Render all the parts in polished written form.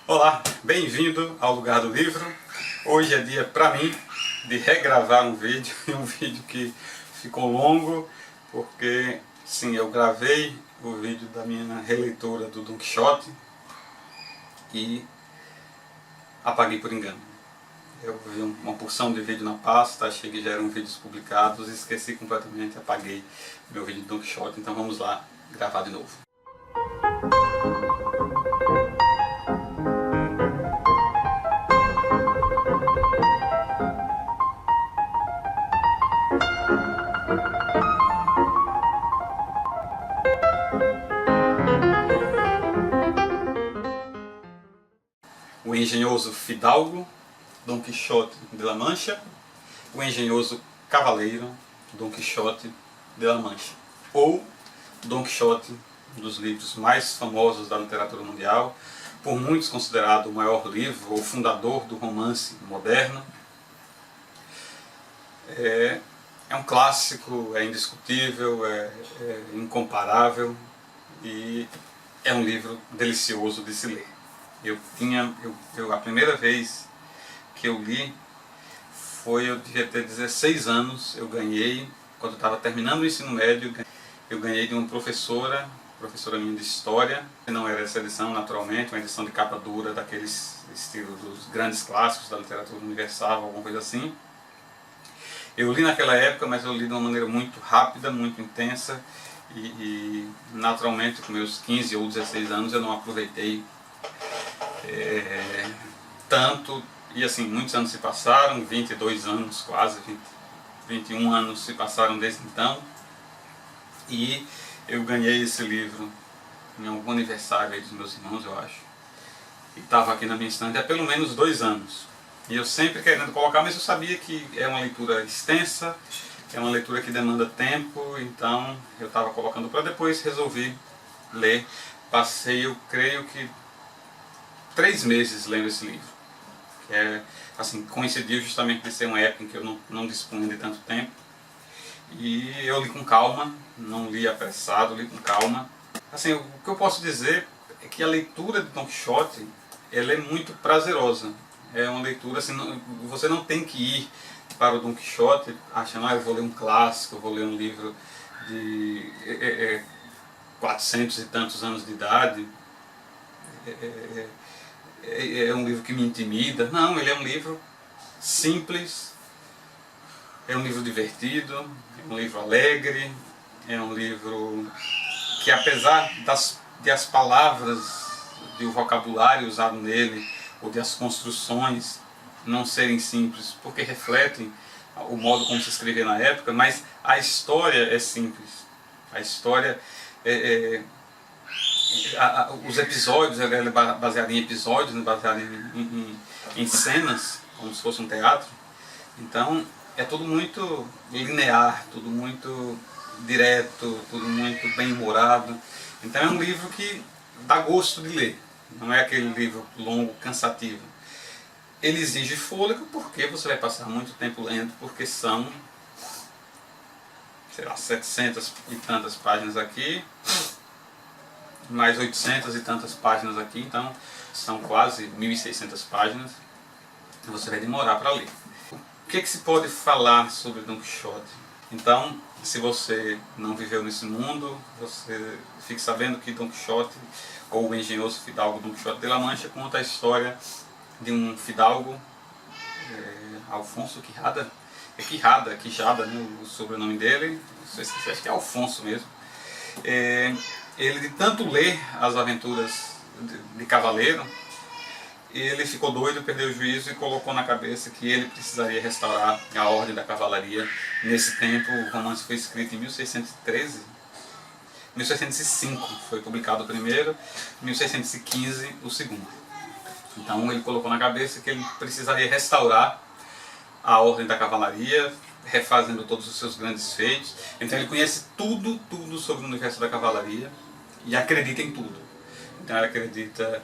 Olá, bem-vindo ao Lugar do Livro. Hoje é dia para mim de regravar um vídeo, um vídeo que ficou longo, porque sim, eu gravei o vídeo da minha releitura do Don Quixote e apaguei por engano. Eu vi uma porção de vídeo na pasta, achei que já eram vídeos publicados, esqueci completamente, apaguei meu vídeo do Don Quixote, então vamos lá gravar de novo. O engenhoso fidalgo, Don Quixote de La Mancha, o engenhoso cavaleiro, Don Quixote de La Mancha, ou Don Quixote, um dos livros mais famosos da literatura mundial, por muitos considerado o maior livro, ou fundador do romance moderno. É um clássico, é indiscutível, é incomparável e é um livro delicioso de se ler. A primeira vez que eu li eu devia ter 16 anos, eu ganhei, quando eu estava terminando o ensino médio, eu ganhei de uma professora minha de história, que não era essa edição naturalmente, uma edição de capa dura, daqueles estilos dos grandes clássicos da literatura universal, alguma coisa assim. Eu li naquela época, mas eu li de uma maneira muito rápida, muito intensa, e naturalmente com meus 15 ou 16 anos eu não aproveitei tanto, e assim, muitos anos se passaram, 22 anos quase, 21 anos se passaram desde então, e eu ganhei esse livro em algum aniversário aí dos meus irmãos, eu acho, e estava aqui na minha estante há pelo menos 2 anos, e eu sempre querendo colocar, mas eu sabia que é uma leitura extensa, é uma leitura que demanda tempo, então eu estava colocando para depois, resolvi ler. Passei, eu creio que 3 meses lendo esse livro, que assim, coincidiu justamente de ser uma época em que eu não dispunha de tanto tempo, e eu li com calma, não li apressado, li com calma. Assim, o que eu posso dizer é que a leitura de Don Quixote, ela é muito prazerosa, é uma leitura, assim, você não tem que ir para o Don Quixote achando, eu vou ler um clássico, eu vou ler um livro de 400 e tantos anos de idade, é um livro que me intimida. Não, ele é um livro simples, é um livro divertido, é um livro alegre, é um livro que, apesar de as palavras, de o vocabulário usado nele, ou de as construções não serem simples, porque refletem o modo como se escrevia na época, mas a história é simples. A história os episódios, ele é baseado em episódios, baseado em cenas, como se fosse um teatro. Então é tudo muito linear, tudo muito direto, tudo muito bem humorado. Então é um livro que dá gosto de ler, não é aquele livro longo, cansativo. Ele exige fôlego porque você vai passar muito tempo lendo, porque são, sei lá, 700 e tantas páginas aqui, mais 800 e tantas páginas aqui, então são quase 1.600 páginas, você vai demorar para ler. O que se pode falar sobre Don Quixote? Então, se você não viveu nesse mundo, você fique sabendo que Don Quixote, ou o engenhoso fidalgo Don Quixote de La Mancha, conta a história de um fidalgo, Alfonso Quijada, Quijada, né, o sobrenome dele, acho que é Alfonso mesmo. Ele, de tanto ler as aventuras de cavaleiro, ele ficou doido, perdeu o juízo e colocou na cabeça que ele precisaria restaurar a ordem da cavalaria. Nesse tempo, o romance foi escrito em 1613, 1605 foi publicado o primeiro, 1615 o segundo. Então ele colocou na cabeça que ele precisaria restaurar a ordem da cavalaria, refazendo todos os seus grandes feitos. Então ele conhece tudo sobre o universo da cavalaria e acredita em tudo. Então ele acredita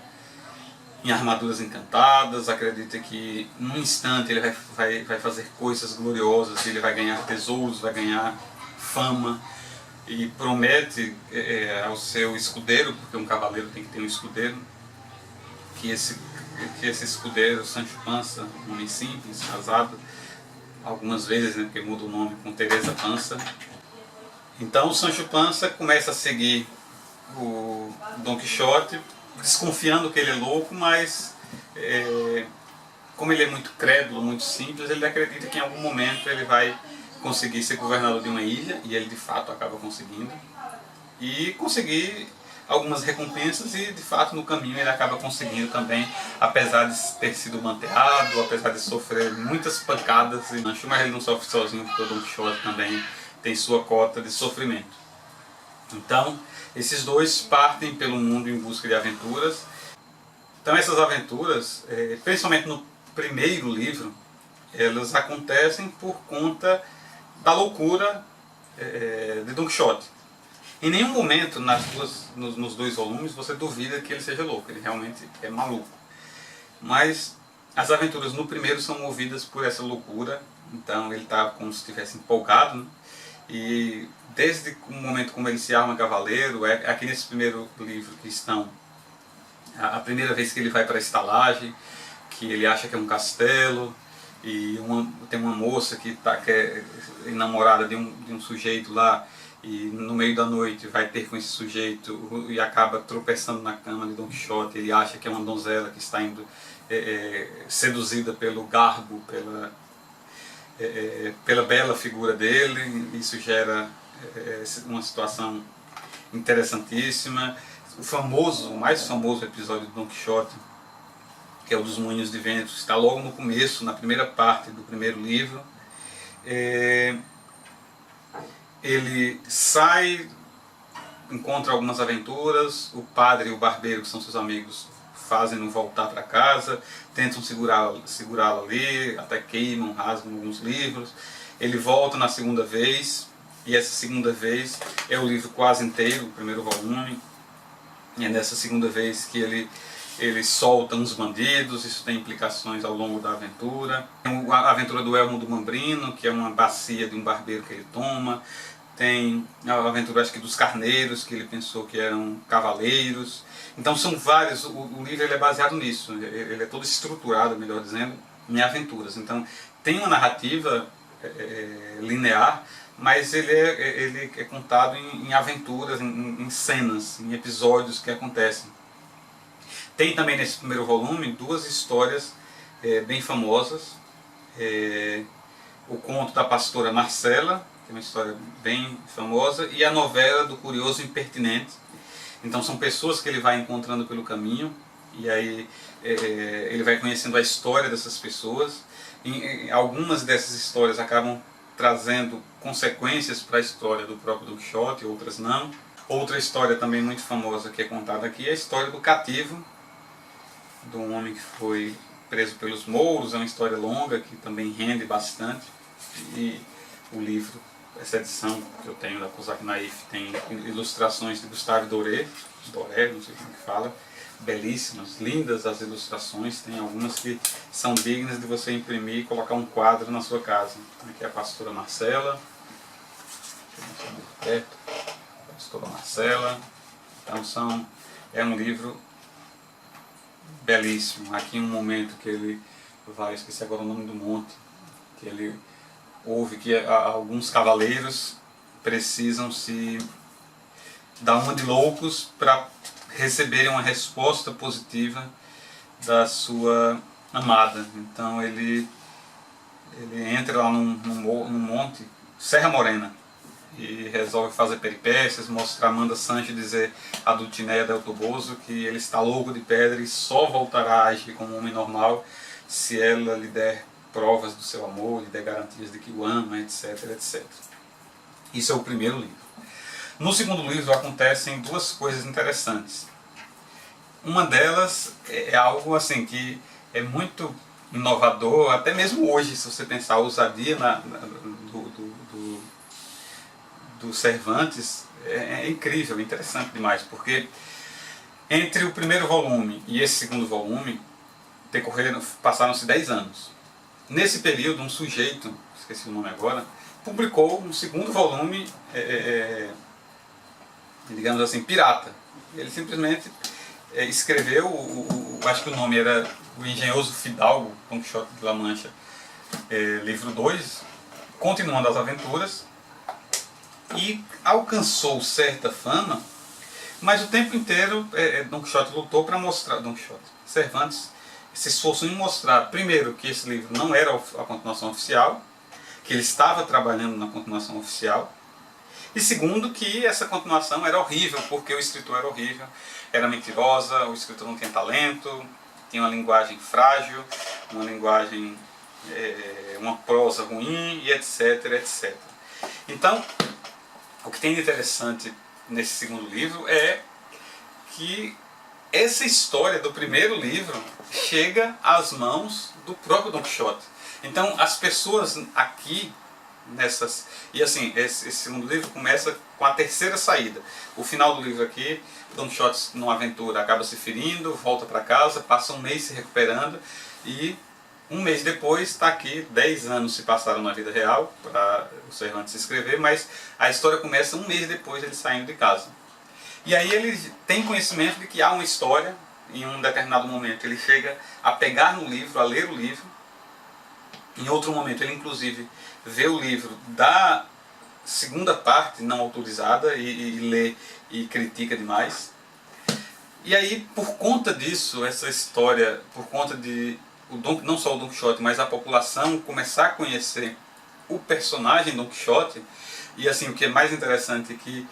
em armaduras encantadas, acredita que num instante ele vai fazer coisas gloriosas, ele vai ganhar tesouros, vai ganhar fama, e promete ao seu escudeiro, porque um cavaleiro tem que ter um escudeiro, que esse que esse escudeiro, Sancho Panza, um homem simples, casado, algumas vezes, né, porque muda o nome, com Teresa Panza. Então o Sancho Panza começa a seguir o Dom Quixote, desconfiando que ele é louco, mas como ele é muito crédulo, muito simples, ele acredita que em algum momento ele vai conseguir ser governador de uma ilha, e ele de fato acaba conseguindo, e conseguir algumas recompensas, e de fato no caminho ele acaba conseguindo também, apesar de ter sido manteado, apesar de sofrer muitas pancadas, mas ele não sofre sozinho, porque o Dom Quixote também tem sua cota de sofrimento. Então esses dois partem pelo mundo em busca de aventuras. Então essas aventuras, principalmente no primeiro livro, elas acontecem por conta da loucura de Don Quixote. Em nenhum momento nos dois volumes você duvida que ele seja louco, ele realmente é maluco. Mas as aventuras no primeiro são movidas por essa loucura, então ele está como se estivesse empolgado, né? E desde o momento como ele se arma cavaleiro, aqui nesse primeiro livro que estão, a primeira vez que ele vai para a estalagem, que ele acha que é um castelo, e tem uma moça que é namorada de um sujeito lá, e no meio da noite vai ter com esse sujeito e acaba tropeçando na cama de Don Quixote. Ele acha que é uma donzela que está indo seduzida pelo garbo, pela bela figura dele. Isso gera uma situação interessantíssima. O mais famoso episódio de Don Quixote, que é o dos Moinhos de Vento, está logo no começo, na primeira parte do primeiro livro. Ele sai, encontra algumas aventuras, o padre e o barbeiro, que são seus amigos, fazem-no voltar para casa, tentam segurá-lo ali, até queimam, rasgam alguns livros. Ele volta na segunda vez, e essa segunda vez é o livro quase inteiro, o primeiro volume. E é nessa segunda vez que ele solta uns bandidos, isso tem implicações ao longo da aventura. Tem a aventura do Elmo do Mambrino, que é uma bacia de um barbeiro que ele toma. Tem a aventura, acho que, dos carneiros, que ele pensou que eram cavaleiros. Então são vários, o livro ele é baseado nisso, ele é todo estruturado, melhor dizendo, em aventuras. Então tem uma narrativa linear, mas ele é contado em aventuras, em cenas, em episódios que acontecem. Tem também nesse primeiro volume duas histórias bem famosas. O conto da pastora Marcela, que é uma história bem famosa, e a novela do Curioso Impertinente. Então são pessoas que ele vai encontrando pelo caminho, e aí ele vai conhecendo a história dessas pessoas. E algumas dessas histórias acabam trazendo consequências para a história do próprio Don Quixote, outras não. Outra história também muito famosa que é contada aqui é a história do cativo, de um homem que foi preso pelos mouros. É uma história longa que também rende bastante, e o livro, essa edição que eu tenho da Cosaque Naif, tem ilustrações de Gustave Doré, não sei como que fala, belíssimas, lindas as ilustrações. Tem algumas que são dignas de você imprimir e colocar um quadro na sua casa. Aqui é a pastora Marcela, pastora Marcela. Então é um livro belíssimo. Aqui um momento que ele vai, esqueci agora o nome do monte, que ele ouve que alguns cavaleiros precisam se dar uma de loucos para receberem uma resposta positiva da sua amada. Então ele entra lá num monte, Serra Morena, e resolve fazer peripécias, manda Sancho dizer a Dulcinea del Toboso que ele está louco de pedra e só voltará a agir como um homem normal se ela lhe der provas do seu amor, lhe der garantias de que o ama, etc, etc. Isso é o primeiro livro. No segundo livro acontecem duas coisas interessantes. Uma delas é algo assim que é muito inovador, até mesmo hoje, se você pensar a ousadia do Cervantes, é incrível, interessante demais, porque entre o primeiro volume e esse segundo volume passaram-se 10 anos. Nesse período, um sujeito, esqueci o nome agora, publicou um segundo volume, digamos assim, pirata. Ele simplesmente escreveu, acho que o nome era O Engenhoso Fidalgo, Don Quixote de La Mancha, livro 2, continuando as aventuras, e alcançou certa fama, mas o tempo inteiro Don Quixote lutou para mostrar, Don Quixote, Cervantes se esforçou em mostrar, primeiro, que esse livro não era a continuação oficial, que ele estava trabalhando na continuação oficial, e segundo, que essa continuação era horrível, porque o escritor era horrível, era mentirosa, o escritor não tinha talento, tinha uma linguagem frágil, uma linguagem, uma prosa ruim, e etc, etc. Então, o que tem de interessante nesse segundo livro é que essa história do primeiro livro chega às mãos do próprio Don Quixote. Então, as pessoas aqui, nessas... E assim, esse segundo livro começa com a terceira saída. O final do livro aqui, Don Quixote, numa aventura, acaba se ferindo, volta para casa, passa um mês se recuperando, e um mês depois está aqui. 10 anos se passaram na vida real para o Cervantes escrever, mas a história começa um mês depois ele saindo de casa. E aí ele tem conhecimento de que há uma história. Em um determinado momento ele chega a pegar no livro, a ler o livro. Em outro momento ele inclusive vê o livro da segunda parte não autorizada e lê e critica demais. E aí, por conta disso, essa história, por conta de não só o Don Quixote, mas a população começar a conhecer o personagem Don Quixote, e assim, o que é mais interessante é que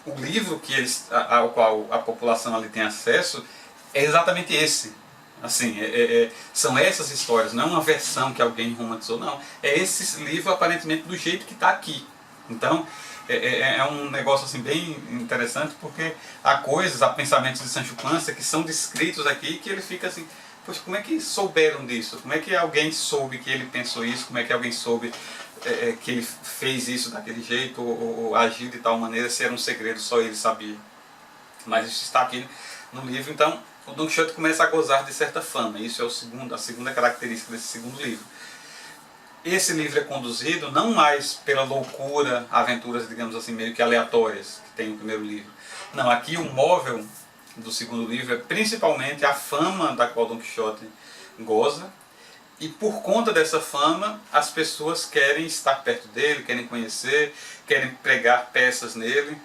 o livro ao qual a população ali tem acesso é exatamente esse. Assim, são essas histórias, não é uma versão que alguém romantizou, não. É esse livro aparentemente do jeito que está aqui. Então, é um negócio assim bem interessante, porque há pensamentos de Sancho Panza que são descritos aqui, que ele fica assim, poxa, como é que souberam disso? Como é que alguém soube que ele pensou isso? Como é que alguém soube que ele fez isso daquele jeito, ou agiu de tal maneira, se era um segredo, só ele sabia. Mas isso está aqui no livro. Então o Don Quixote começa a gozar de certa fama. Isso é a segunda característica desse segundo livro. Esse livro é conduzido não mais pela loucura, aventuras, digamos assim, meio que aleatórias, que tem no primeiro livro. Não, aqui o móvel do segundo livro é principalmente a fama da qual Don Quixote goza, e por conta dessa fama as pessoas querem estar perto dele, querem conhecer, querem pregar peças nele,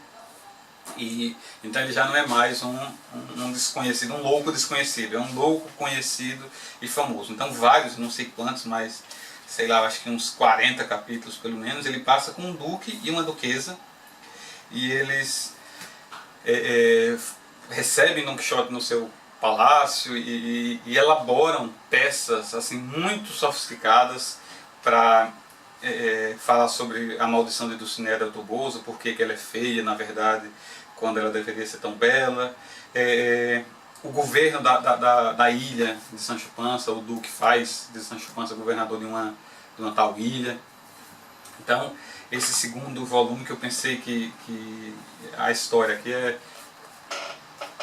e então ele já não é mais um desconhecido, um louco desconhecido, é um louco conhecido e famoso. Então vários, não sei quantos, mas sei lá, acho que uns 40 capítulos pelo menos, ele passa com um duque e uma duquesa, e eles recebem Don Quixote no seu palácio e elaboram peças assim muito sofisticadas para falar sobre a maldição de Dulcinea del Toboso, por que ela é feia na verdade quando ela deveria ser tão bela. O governo da ilha de Sancho Panza, o duque faz de Sancho Panza governador de uma tal ilha. Então esse segundo volume, que eu pensei que a história aqui é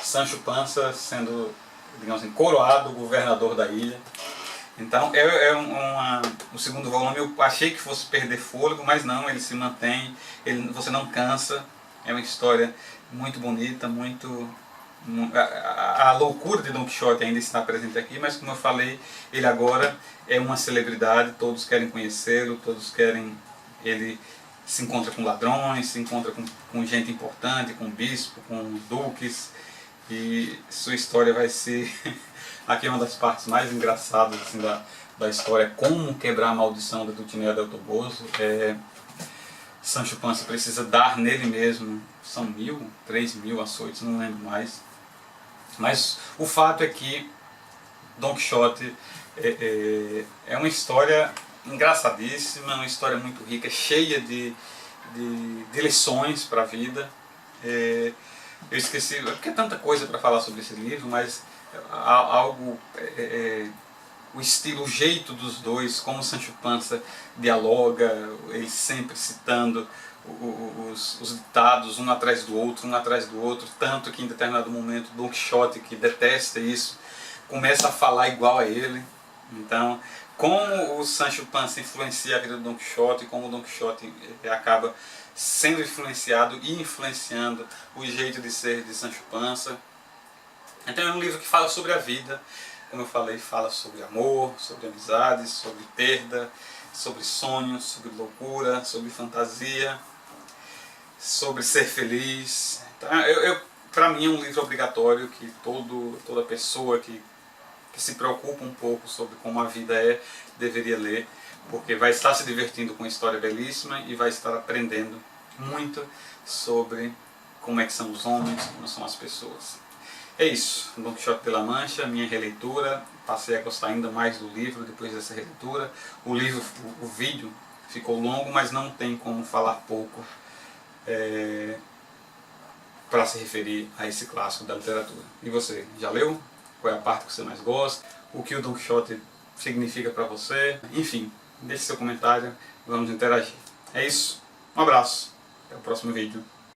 Sancho Panza sendo, digamos assim, coroado governador da ilha. Então o segundo volume eu achei que fosse perder fôlego, mas não, ele se mantém, você não cansa. É uma história muito bonita, a loucura de Don Quixote ainda está presente aqui, mas como eu falei, ele agora é uma celebridade, todos querem conhecê-lo, ele se encontra com ladrões, se encontra com gente importante, com bispo, com duques, e sua história vai ser aqui é uma das partes mais engraçadas assim, da história, como quebrar a maldição da Dulcinea del Toboso. Sancho Panza precisa dar nele mesmo, são 1.000, 3.000 açoites, não lembro mais. Mas o fato é que Don Quixote é uma história engraçadíssima, uma história muito rica, cheia de lições para a vida. Eu esqueci, porque é tanta coisa para falar sobre esse livro, mas o estilo, o jeito dos dois, como Sancho Panza dialoga, ele sempre citando os ditados um atrás do outro, tanto que em determinado momento Don Quixote, que detesta isso, começa a falar igual a ele. Então, como o Sancho Panza influencia a vida do Don Quixote, e como o Don Quixote acaba sendo influenciado e influenciando o jeito de ser de Sancho Panza. Então é um livro que fala sobre a vida, como eu falei, fala sobre amor, sobre amizades, sobre perda, sobre sonhos, sobre loucura, sobre fantasia, sobre ser feliz. Então, para mim é um livro obrigatório que toda pessoa que se preocupa um pouco sobre como a vida é, deveria ler, porque vai estar se divertindo com uma história belíssima e vai estar aprendendo muito sobre como é que são os homens, como são as pessoas. É isso, Don Quixote de la Mancha, minha releitura. Passei a gostar ainda mais do livro depois dessa releitura. O livro, o vídeo ficou longo, mas não tem como falar pouco para se referir a esse clássico da literatura. E você, já leu? Qual é a parte que você mais gosta? O que o Don Quixote significa para você? Enfim, deixe seu comentário, vamos interagir. É isso, um abraço, até o próximo vídeo.